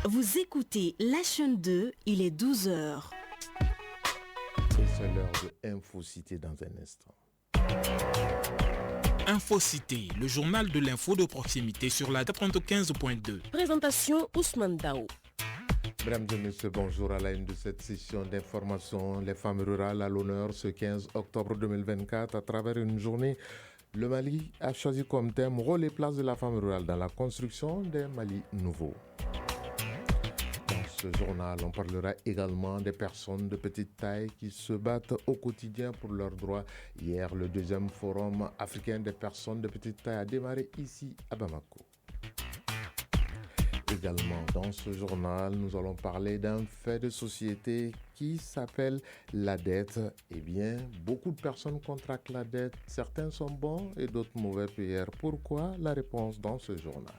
Vous écoutez la chaîne 2, il est 12h. Et c'est l'heure de Infocité dans un instant. Infocité, le journal de l'info de proximité sur la 95.2. Présentation Ousmane Dao. Mesdames et messieurs, bonjour à la une de cette session d'information. Les femmes rurales à l'honneur ce 15 octobre 2024 à travers une journée. Le Mali a choisi comme thème rôle et place de la femme rurale dans la construction d'un Mali nouveau. Dans ce journal, on parlera également des personnes de petite taille qui se battent au quotidien pour leurs droits. Hier, le deuxième forum africain des personnes de petite taille a démarré ici à Bamako. Également, dans ce journal, nous allons parler d'un fait de société qui s'appelle la dette. Eh bien, beaucoup de personnes contractent la dette. Certains sont bons et d'autres mauvais payeurs. Pourquoi? La réponse dans ce journal.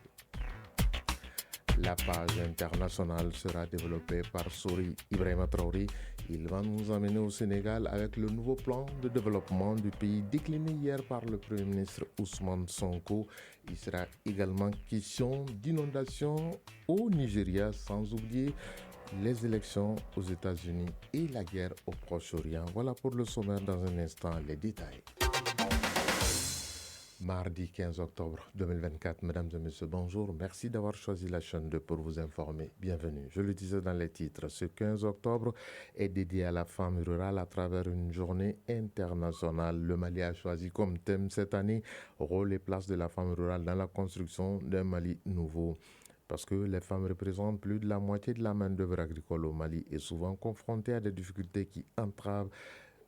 La page internationale sera développée par Sori Ibrahima Traoré. Il va nous emmener au Sénégal avec le nouveau plan de développement du pays décliné hier par le Premier ministre Ousmane Sonko. Il sera également question d'inondation au Nigeria, sans oublier les élections aux États-Unis et la guerre au Proche-Orient. Voilà pour le sommaire, dans un instant les détails. Mardi 15 octobre 2024, mesdames et messieurs, bonjour. Merci d'avoir choisi la chaîne 2 pour vous informer. Bienvenue. Je le disais dans les titres, ce 15 octobre est dédié à la femme rurale à travers une journée internationale. Le Mali a choisi comme thème cette année rôle et place de la femme rurale dans la construction d'un Mali nouveau. Parce que les femmes représentent plus de la moitié de la main-d'œuvre agricole au Mali et souvent confrontées à des difficultés qui entravent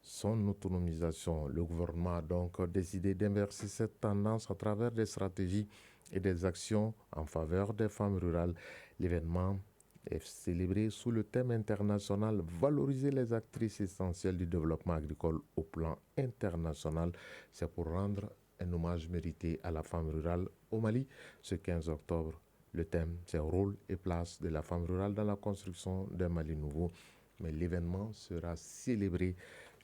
son autonomisation. Le gouvernement a donc décidé d'inverser cette tendance à travers des stratégies et des actions en faveur des femmes rurales. L'événement est célébré sous le thème international « Valoriser les actrices essentielles du développement agricole au plan international ». C'est pour rendre un hommage mérité à la femme rurale au Mali ce 15 octobre. Le thème, c'est « Rôle et place de la femme rurale dans la construction d'un Mali nouveau ». Mais l'événement sera célébré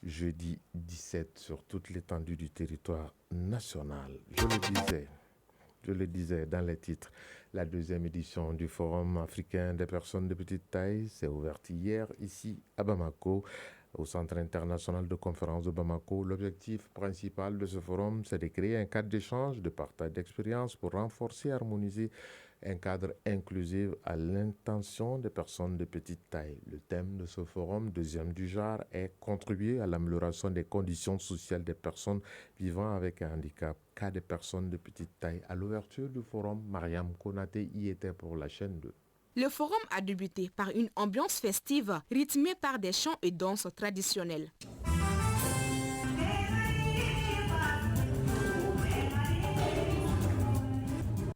jeudi 17 sur toute l'étendue du territoire national. Je le disais dans les titres, la deuxième édition du Forum africain des personnes de petite taille s'est ouverte hier ici à Bamako, au Centre international de conférence de Bamako. L'objectif principal de ce forum, c'est de créer un cadre d'échange, de partage d'expériences pour renforcer et harmoniser un cadre inclusif à l'intention des personnes de petite taille. Le thème de ce forum, deuxième du genre, est contribuer à l'amélioration des conditions sociales des personnes vivant avec un handicap. Cas des personnes de petite taille. À l'ouverture du forum, Mariam Konaté y était pour la chaîne 2. Le forum a débuté par une ambiance festive rythmée par des chants et danses traditionnelles.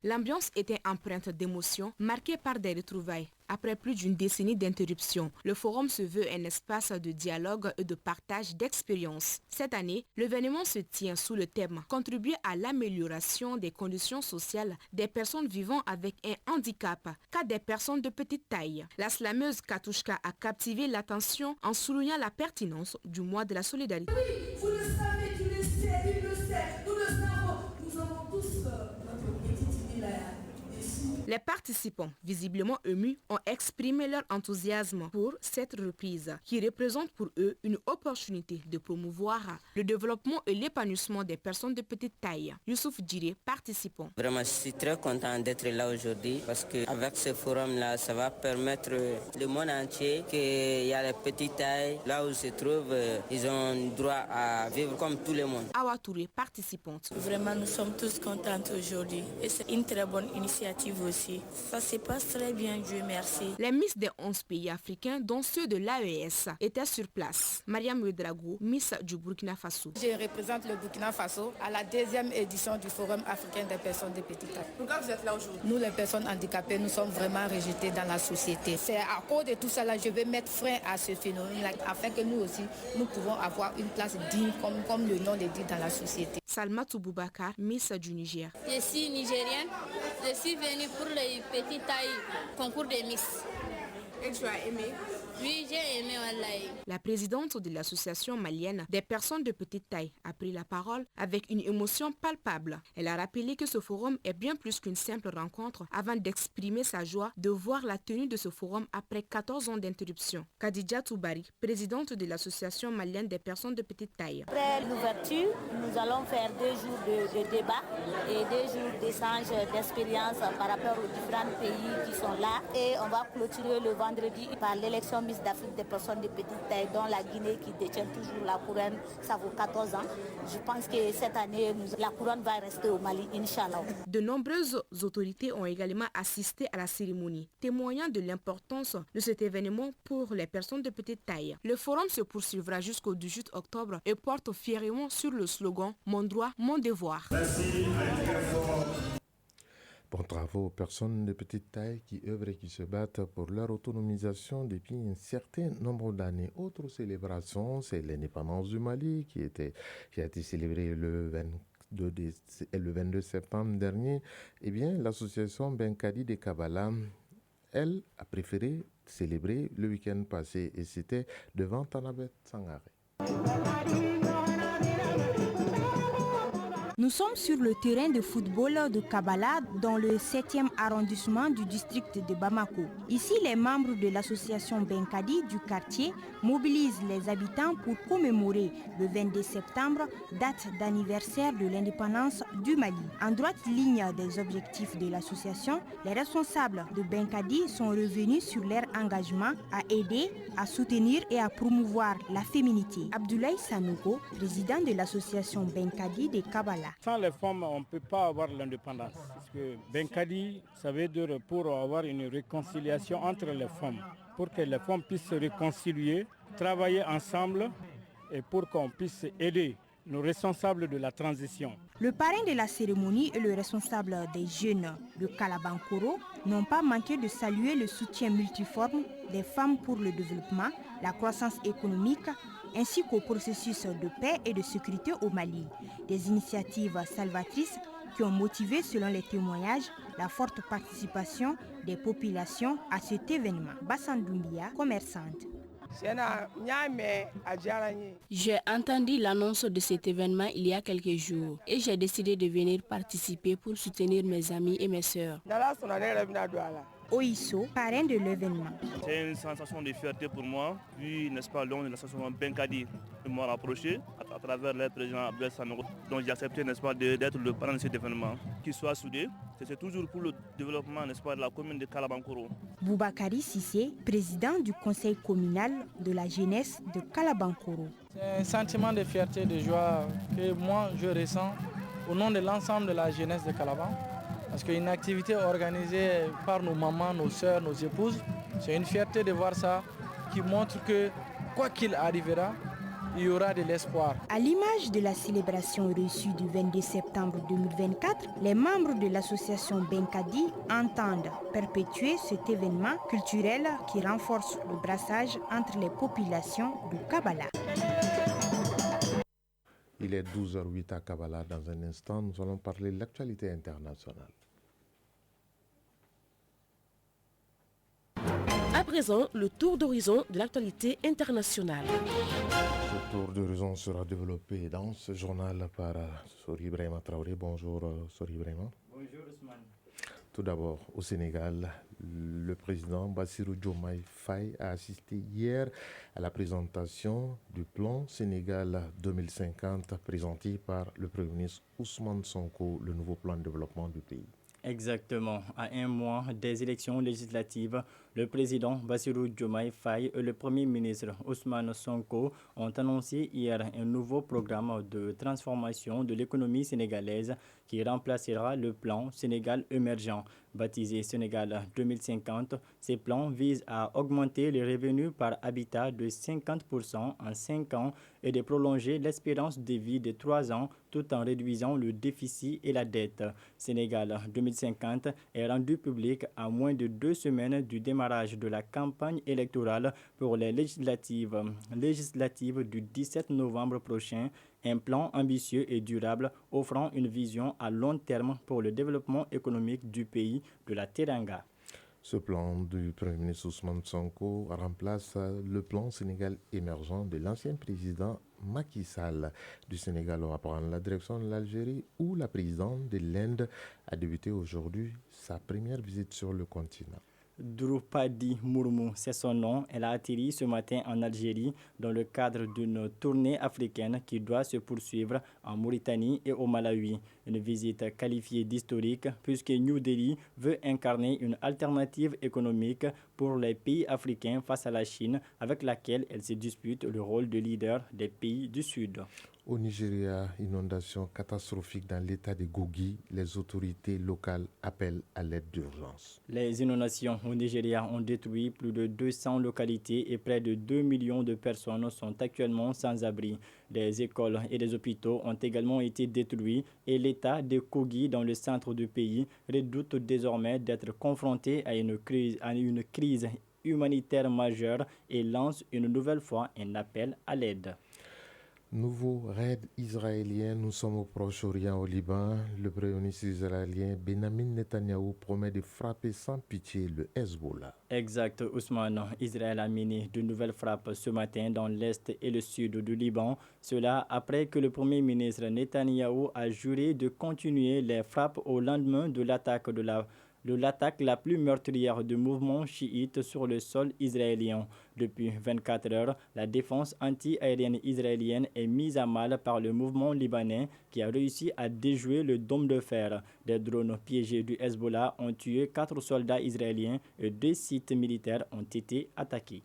L'ambiance était empreinte d'émotions, marquée par des retrouvailles. Après plus d'une décennie d'interruption, le forum se veut un espace de dialogue et de partage d'expériences. Cette année, l'événement se tient sous le thème « Contribuer à l'amélioration des conditions sociales des personnes vivant avec un handicap, cas des personnes de petite taille ». La slameuse Katouchka a captivé l'attention en soulignant la pertinence du mois de la solidarité. Oui, vous le savez, tu le sais, il le sait, nous le savons, nous avons tous notre petite itinéraire. Les participants, visiblement émus, ont exprimé leur enthousiasme pour cette reprise, qui représente pour eux une opportunité de promouvoir le développement et l'épanouissement des personnes de petite taille. Youssouf Djiré, participant. Vraiment, je suis très content d'être là aujourd'hui parce qu'avec ce forum-là, ça va permettre le monde entier qu'il y a les petites tailles, là où ils se trouvent, ils ont droit à vivre comme tout le monde. Awa Touré, participante. Vraiment, nous sommes tous contents aujourd'hui et c'est une très bonne initiative aussi. Ça se passe très bien, Dieu merci. Les Miss des 11 pays africains, dont ceux de l'AES, étaient sur place. Mariam Ouedraogo, Miss du Burkina Faso. Je représente le Burkina Faso à la deuxième édition du Forum africain des personnes de petite taille. Pourquoi vous êtes là aujourd'hui? Nous, les personnes handicapées, nous sommes vraiment rejetées dans la société. C'est à cause de tout cela, je vais mettre frein à ce phénomène-là afin que nous aussi, nous pouvons avoir une place digne, comme le nom le dit, dans la société. Salmatou Boubacar, Miss du Niger. Je suis nigérienne. Je suis venue pour les petites tailles concours de Miss. Et tu as aimé? Oui, j'ai aimé Wallahi. La présidente de l'association malienne des personnes de petite taille a pris la parole avec une émotion palpable. Elle a rappelé que ce forum est bien plus qu'une simple rencontre avant d'exprimer sa joie de voir la tenue de ce forum après 14 ans d'interruption. Khadija Toubari, présidente de l'association malienne des personnes de petite taille. Après l'ouverture, nous allons faire 2 jours de débat et 2 jours d'échange d'expériences par rapport aux différents pays qui sont là. Et on va clôturer le vendredi par l'élection Miss d'Afrique des personnes de petite taille, dont la Guinée qui détient toujours la couronne, ça vaut 14 ans. Je pense que cette année, la couronne va rester au Mali, Inch'Allah. De nombreuses autorités ont également assisté à la cérémonie, témoignant de l'importance de cet événement pour les personnes de petite taille. Le forum se poursuivra jusqu'au 18 octobre et porte fièrement sur le slogan « Mon droit, mon devoir ». Bon travaux aux personnes de petite taille qui œuvrent et qui se battent pour leur autonomisation depuis un certain nombre d'années. Autre célébration, c'est l'indépendance du Mali qui a été célébrée le 22 septembre dernier. Eh bien, l'association Benkadi de Kabbalah, elle, a préféré célébrer le week-end passé et c'était devant Tanabet Sangaré. Nous sommes sur le terrain de football de Kabbalah dans le 7e arrondissement du district de Bamako. Ici, les membres de l'association Benkadi du quartier mobilisent les habitants pour commémorer le 22 septembre, date d'anniversaire de l'indépendance du Mali. En droite ligne des objectifs de l'association, les responsables de Benkadi sont revenus sur leur engagement à aider, à soutenir et à promouvoir la féminité. Abdoulaye Sanogo, président de l'association Benkadi de Kabbalah. Sans les femmes, on ne peut pas avoir l'indépendance. Parce que Benkadi, ça veut dire pour avoir une réconciliation entre les femmes, pour que les femmes puissent se réconcilier, travailler ensemble et pour qu'on puisse aider nos responsables de la transition. Le parrain de la cérémonie et le responsable des jeunes de Kalabankoro n'ont pas manqué de saluer le soutien multiforme des femmes pour le développement, la croissance économique, ainsi qu'au processus de paix et de sécurité au Mali. Des initiatives salvatrices qui ont motivé, selon les témoignages, la forte participation des populations à cet événement. Bassan Doumbia, commerçante. J'ai entendu l'annonce de cet événement il y a quelques jours et j'ai décidé de venir participer pour soutenir mes amis et mes sœurs. Oisso, parrain de l'événement. C'est une sensation de fierté pour moi, vu, n'est-ce pas, l'on de l'association Benkadi m'a rapproché à travers le président Abdoulaye Sanogo. Donc j'ai accepté, n'est-ce pas, d'être le parrain de cet événement. Qu'il soit soudé, c'est toujours pour le développement, n'est-ce pas, de la commune de Kalabankoro. Boubakari Sissé, président du conseil communal de la jeunesse de Kalabankoro. C'est un sentiment de fierté, de joie que moi je ressens au nom de l'ensemble de la jeunesse de Kalaban. Parce qu'une activité organisée par nos mamans, nos soeurs, nos épouses, c'est une fierté de voir ça qui montre que quoi qu'il arrivera, il y aura de l'espoir. À l'image de la célébration reçue du 22 septembre 2024, les membres de l'association Benkadi entendent perpétuer cet événement culturel qui renforce le brassage entre les populations de Kabbalah. Il est 12h08 à Kabbalah. Dans un instant, nous allons parler de l'actualité internationale. À présent, le tour d'horizon de l'actualité internationale. Ce tour d'horizon sera développé dans ce journal par Sori Ibrahima Traoré. Bonjour Sori Ibrahima. Bonjour Ousmane. Tout d'abord, au Sénégal, le président Bassirou Diomaye Faye a assisté hier à la présentation du plan Sénégal 2050 présenté par le Premier ministre Ousmane Sonko, le nouveau plan de développement du pays. Exactement. À un mois des élections législatives, le président Bassirou Diomaye Faye et le Premier ministre Ousmane Sonko ont annoncé hier un nouveau programme de transformation de l'économie sénégalaise qui remplacera le plan Sénégal émergent. Baptisé Sénégal 2050, ces plans visent à augmenter les revenus par habitat de 50% en 5 ans et de prolonger l'espérance de vie de 3 ans tout en réduisant le déficit et la dette. Sénégal 2050 est rendu public à moins de 2 semaines du démarrage de la campagne électorale pour les législatives du 17 novembre prochain. Un plan ambitieux et durable offrant une vision à long terme pour le développement économique du pays de la Teranga. Ce plan du Premier ministre Ousmane Sonko remplace le plan Sénégal émergent de l'ancien président Macky Sall du Sénégal. On va prendre la direction de l'Algérie où la présidente de l'Inde a débuté aujourd'hui sa première visite sur le continent. Droupadi Murmu, c'est son nom. Elle a atterri ce matin en Algérie dans le cadre d'une tournée africaine qui doit se poursuivre en Mauritanie et au Malawi. Une visite qualifiée d'historique puisque New Delhi veut incarner une alternative économique pour les pays africains face à la Chine avec laquelle elle se dispute le rôle de leader des pays du Sud. Au Nigeria, inondation catastrophique dans l'état de Kogi. Les autorités locales appellent à l'aide d'urgence. Les inondations au Nigeria ont détruit plus de 200 localités et près de 2 millions de personnes sont actuellement sans abri. Des écoles et des hôpitaux ont également été détruits et l'état de Kogi dans le centre du pays redoute désormais d'être confronté à une crise humanitaire majeure et lance une nouvelle fois un appel à l'aide. Nouveau raid israélien, nous sommes au Proche-Orient, au Liban. Le premier ministre israélien Benjamin Netanyahou promet de frapper sans pitié le Hezbollah. Exact, Ousmane. Israël a mené de nouvelles frappes ce matin dans l'est et le sud du Liban. Cela après que le premier ministre Netanyahou a juré de continuer les frappes au lendemain de l'attaque la plus meurtrière du mouvement chiite sur le sol israélien. Depuis 24 heures, la défense anti-aérienne israélienne est mise à mal par le mouvement libanais qui a réussi à déjouer le dôme de fer. Des drones piégés du Hezbollah ont tué 4 soldats israéliens et 2 sites militaires ont été attaqués.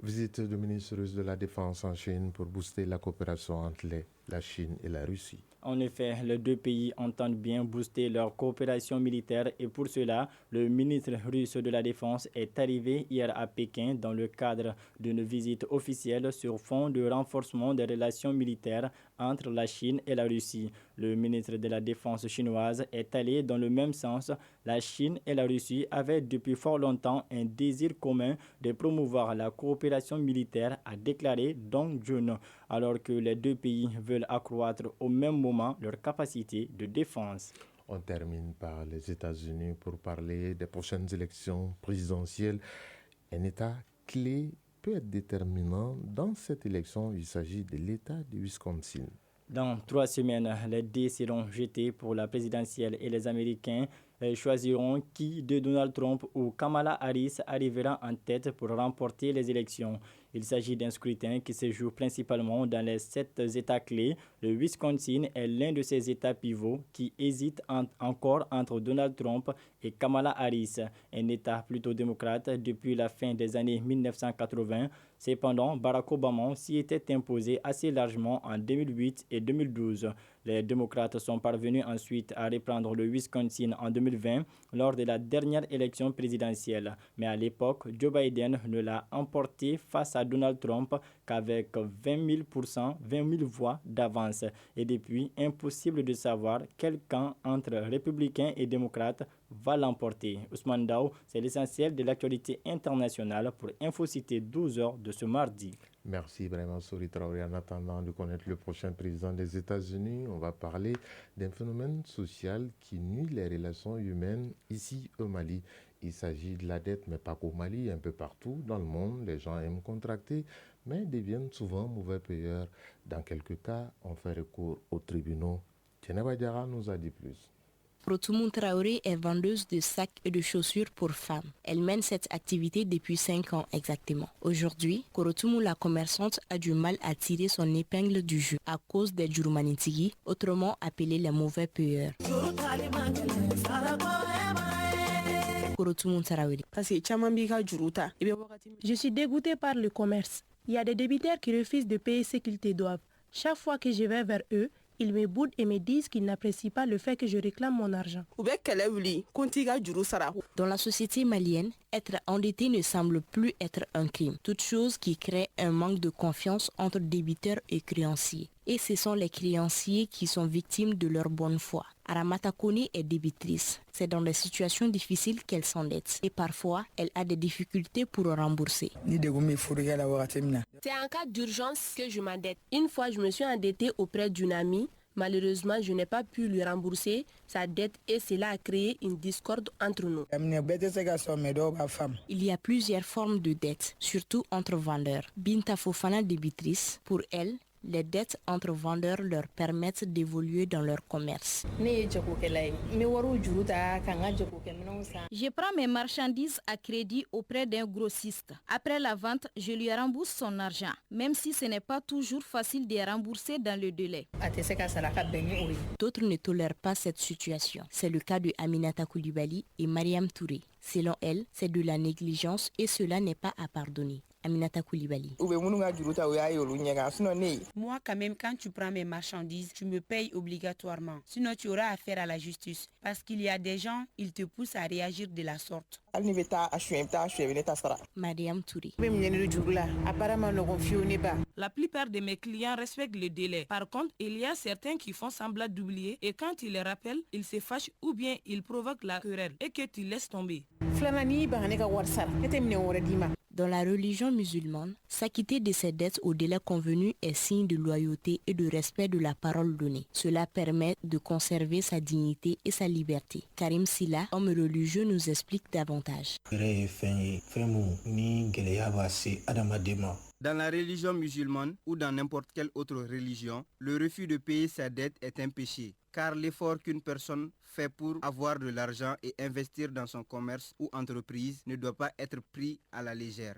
Visite du ministre russe de la Défense en Chine pour booster la coopération entre la Chine et la Russie. En effet, les deux pays entendent bien booster leur coopération militaire et pour cela, le ministre russe de la Défense est arrivé hier à Pékin dans le cadre d'une visite officielle sur fond de renforcement des relations militaires entre la Chine et la Russie. Le ministre de la Défense chinoise est allé dans le même sens. La Chine et la Russie avaient depuis fort longtemps un désir commun de promouvoir la coopération militaire, a déclaré Dong Jun, alors que les deux pays veulent accroître au même moment leur capacité de défense. On termine par les États-Unis pour parler des prochaines élections présidentielles. Un État clé peut être déterminant dans cette élection. Il s'agit de l'État du Wisconsin. Dans 3 semaines, les dés seront jetés pour la présidentielle et les Américains choisiront qui de Donald Trump ou Kamala Harris arrivera en tête pour remporter les élections. Il s'agit d'un scrutin qui se joue principalement dans les 7 États clés. Le Wisconsin est l'un de ces États pivots qui hésitent encore entre Donald Trump et Kamala Harris, un État plutôt démocrate depuis la fin des années 1980. Cependant, Barack Obama s'y était imposé assez largement en 2008 et 2012. Les démocrates sont parvenus ensuite à reprendre le Wisconsin en 2020 lors de la dernière élection présidentielle. Mais à l'époque, Joe Biden ne l'a emporté face à Donald Trump qu'avec 20 000 voix d'avance. Et depuis, impossible de savoir quel camp entre républicains et démocrates va l'emporter. Ousmane Daou, c'est l'essentiel de l'actualité internationale pour Infocité 12h de ce mardi. Merci vraiment, Sori Traoré. En attendant de connaître le prochain président des États-Unis, on va parler d'un phénomène social qui nuit les relations humaines ici au Mali. Il s'agit de la dette, mais pas qu'au Mali, un peu partout dans le monde. Les gens aiment contracter, mais deviennent souvent mauvais payeurs. Dans quelques cas, on fait recours aux tribunaux. Tieneba Diarra nous a dit plus. Korotoumou Traoré est vendeuse de sacs et de chaussures pour femmes. Elle mène cette activité depuis 5 ans exactement. Aujourd'hui, Korotoumou la commerçante a du mal à tirer son épingle du jeu à cause des Djurumanitigi, autrement appelés les mauvais payeurs. Korotoumou Traoré. Je suis dégoûtée par le commerce. Il y a des débiteurs qui refusent de payer ce qu'ils te doivent. Chaque fois que je vais vers eux, ils me boudent et me disent qu'ils n'apprécient pas le fait que je réclame mon argent. Dans la société malienne, être endetté ne semble plus être un crime. Toute chose qui crée un manque de confiance entre débiteurs et créanciers. Et ce sont les créanciers qui sont victimes de leur bonne foi. Aramata Kone est débitrice. C'est dans des situations difficiles qu'elle s'endette. Et parfois, elle a des difficultés pour rembourser. C'est en cas d'urgence que je m'endette. Une fois, je me suis endettée auprès d'une amie. Malheureusement, je n'ai pas pu lui rembourser sa dette et cela a créé une discorde entre nous. Il y a plusieurs formes de dettes, surtout entre vendeurs. Binta Fofana, débitrice, pour elle, les dettes entre vendeurs leur permettent d'évoluer dans leur commerce. Je prends mes marchandises à crédit auprès d'un grossiste. Après la vente, je lui rembourse son argent, même si ce n'est pas toujours facile de rembourser dans le délai. D'autres ne tolèrent pas cette situation. C'est le cas de Aminata Koulibaly et Mariam Touré. Selon elle, c'est de la négligence et cela n'est pas à pardonner. Aminata Koulibaly. Moi, quand même, quand tu prends mes marchandises, tu me payes obligatoirement. Sinon, tu auras affaire à la justice. Parce qu'il y a des gens, ils te poussent à réagir de la sorte. Mariam Touré. La plupart de mes clients respectent le délai. Par contre, il y a certains qui font semblant d'oublier et quand ils les rappellent, ils se fâchent ou bien ils provoquent la querelle et que tu laisses tomber. Dans la religion musulmane, s'acquitter de ses dettes au délai convenu est signe de loyauté et de respect de la parole donnée. Cela permet de conserver sa dignité et sa liberté. Karim Silla, homme religieux, nous explique davantage. Dans la religion musulmane ou dans n'importe quelle autre religion, le refus de payer sa dette est un péché, car l'effort qu'une personne fait pour avoir de l'argent et investir dans son commerce ou entreprise ne doit pas être pris à la légère.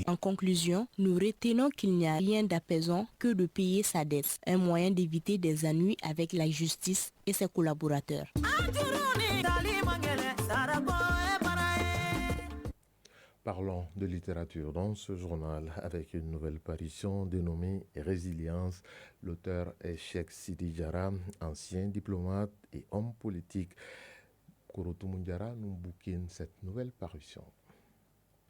En conclusion, nous retenons qu'il n'y a rien d'apaisant que de payer sa dette, un moyen d'éviter des ennuis avec la justice et ses collaborateurs. Parlons de littérature dans ce journal avec une nouvelle parution dénommée Résilience. L'auteur est Cheikh Sidi Diarra, ancien diplomate et homme politique. Korotou Mundiara nous bouquine cette nouvelle parution.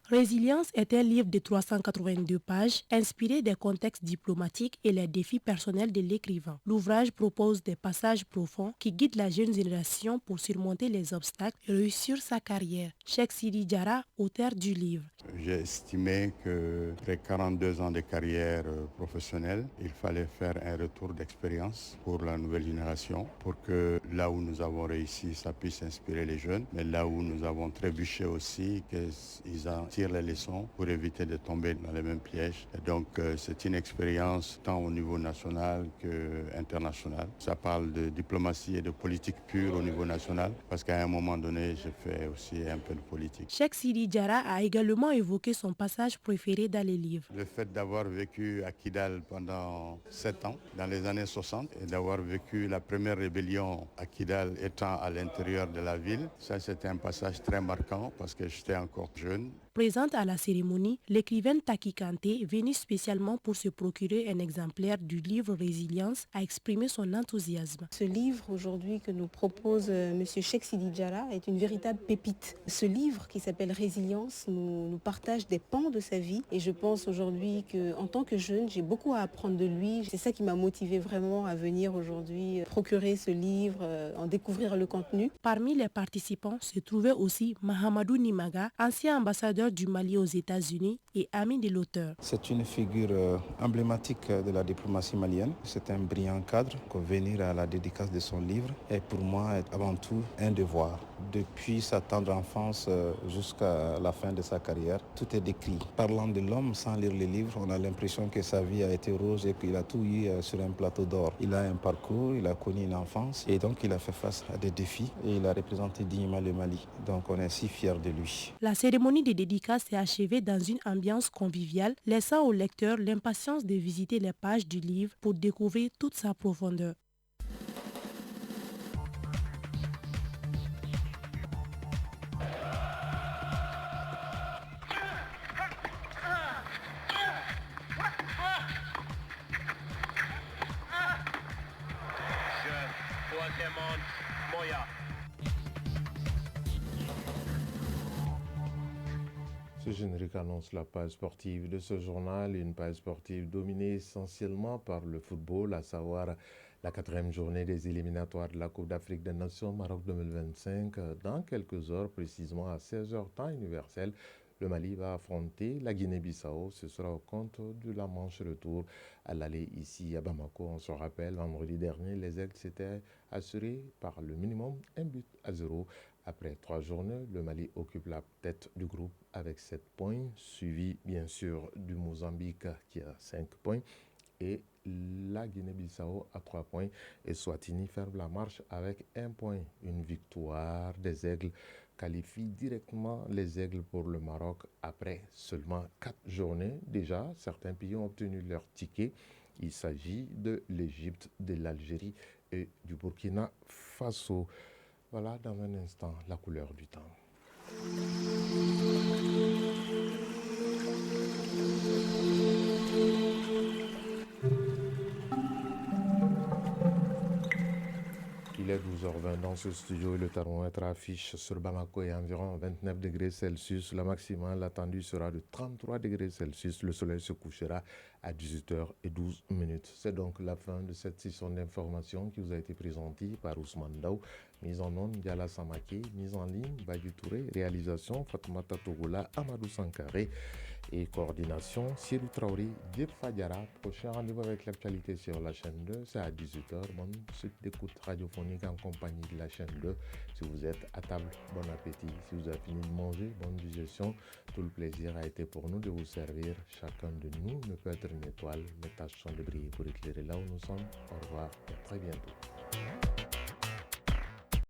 Résilience est un livre de 382 pages inspiré des contextes diplomatiques et les défis personnels de l'écrivain. L'ouvrage propose des passages profonds qui guident la jeune génération pour surmonter les obstacles et réussir sa carrière. Cheikh Sidi Diarra, auteur du livre. J'ai estimé qu'après 42 ans de carrière professionnelle, il fallait faire un retour d'expérience pour la nouvelle génération pour que là où nous avons réussi, ça puisse inspirer les jeunes, mais là où nous avons trébuché aussi, qu'ils en tirent les leçons pour éviter de tomber dans les mêmes pièges. Et donc c'est une expérience tant au niveau national qu'international. Ça parle de diplomatie et de politique pure au niveau national parce qu'à un moment donné, j'ai fait aussi un peu de politique. Cheikh Sidi Diarra a également évoqué son passage préféré dans les livres. Le fait d'avoir vécu à Kidal pendant 7 ans, dans les années 60, et d'avoir vécu la première rébellion à Kidal étant à l'intérieur de la ville, ça c'était un passage très marquant parce que j'étais encore jeune. Présente à la cérémonie, l'écrivaine Taki Kanté, venue spécialement pour se procurer un exemplaire du livre Résilience, a exprimé son enthousiasme. Ce livre aujourd'hui que nous propose M. Cheikh Sidi Diarra est une véritable pépite. Ce livre qui s'appelle Résilience nous partage des pans de sa vie et je pense aujourd'hui qu'en tant que jeune, j'ai beaucoup à apprendre de lui. C'est ça qui m'a motivée vraiment à venir aujourd'hui procurer ce livre, en découvrir le contenu. Parmi les participants se trouvait aussi Mahamadou Nimaga, ancien ambassadeur du Mali aux États-Unis et ami de l'auteur. C'est une figure emblématique de la diplomatie malienne. C'est un brillant cadre que venir à la dédicace de son livre est pour moi avant tout un devoir. Depuis sa tendre enfance jusqu'à la fin de sa carrière, tout est décrit. Parlant de l'homme sans lire les livres, on a l'impression que sa vie a été rose et qu'il a tout eu sur un plateau d'or. Il a un parcours, il a connu une enfance et donc il a fait face à des défis et il a représenté dignement le Mali. Donc on est si fiers de lui. La cérémonie de dédicace s'est achevée dans une ambiance conviviale, laissant au lecteur l'impatience de visiter les pages du livre pour découvrir toute sa profondeur. Ce générique annonce la page sportive de ce journal, une page sportive dominée essentiellement par le football, à savoir la 4e journée des éliminatoires de la Coupe d'Afrique des Nations Maroc 2025. Dans quelques heures, précisément à 16h temps universel, Le Mali va affronter la Guinée-Bissau. Ce sera au compte de la manche retour à l'aller ici à Bamako. On se rappelle, vendredi dernier, les Aigles s'étaient assurés par le minimum 1-0. Après 3 journées, le Mali occupe la tête du groupe avec 7 points, suivi bien sûr du Mozambique qui a 5 points et la Guinée-Bissau à 3 points et Swatini ferme la marche avec 1 point. Une victoire des Aigles qualifie directement les Aigles pour le Maroc après seulement 4 journées. Déjà, certains pays ont obtenu leur ticket. Il s'agit de l'Égypte, de l'Algérie et du Burkina Faso. Voilà dans un instant la couleur du temps. Il est 12h20 dans ce studio et le thermomètre affiche sur Bamako et environ 29 degrés Celsius. La maximale attendue sera de 33 degrés Celsius. Le soleil se couchera à 18h12. C'est donc la fin de cette session d'information qui vous a été présentée par Ousmane Daou. Mise en onde, Diala Samake. Mise en ligne, Badi Touré. Réalisation, Fatoumata Togola, Amadou Sankaré. Et coordination, Siedou Traoré, Diep Fadiara. Prochain rendez-vous avec l'actualité sur la chaîne 2, c'est à 18h. Bonne suite d'écoute radiophonique en compagnie de la chaîne 2. Si vous êtes à table, bon appétit. Si vous avez fini de manger, bonne digestion. Tout le plaisir a été pour nous de vous servir. Chacun de nous ne peut être une étoile, mais tâchons de briller pour éclairer là où nous sommes. Au revoir et à très bientôt.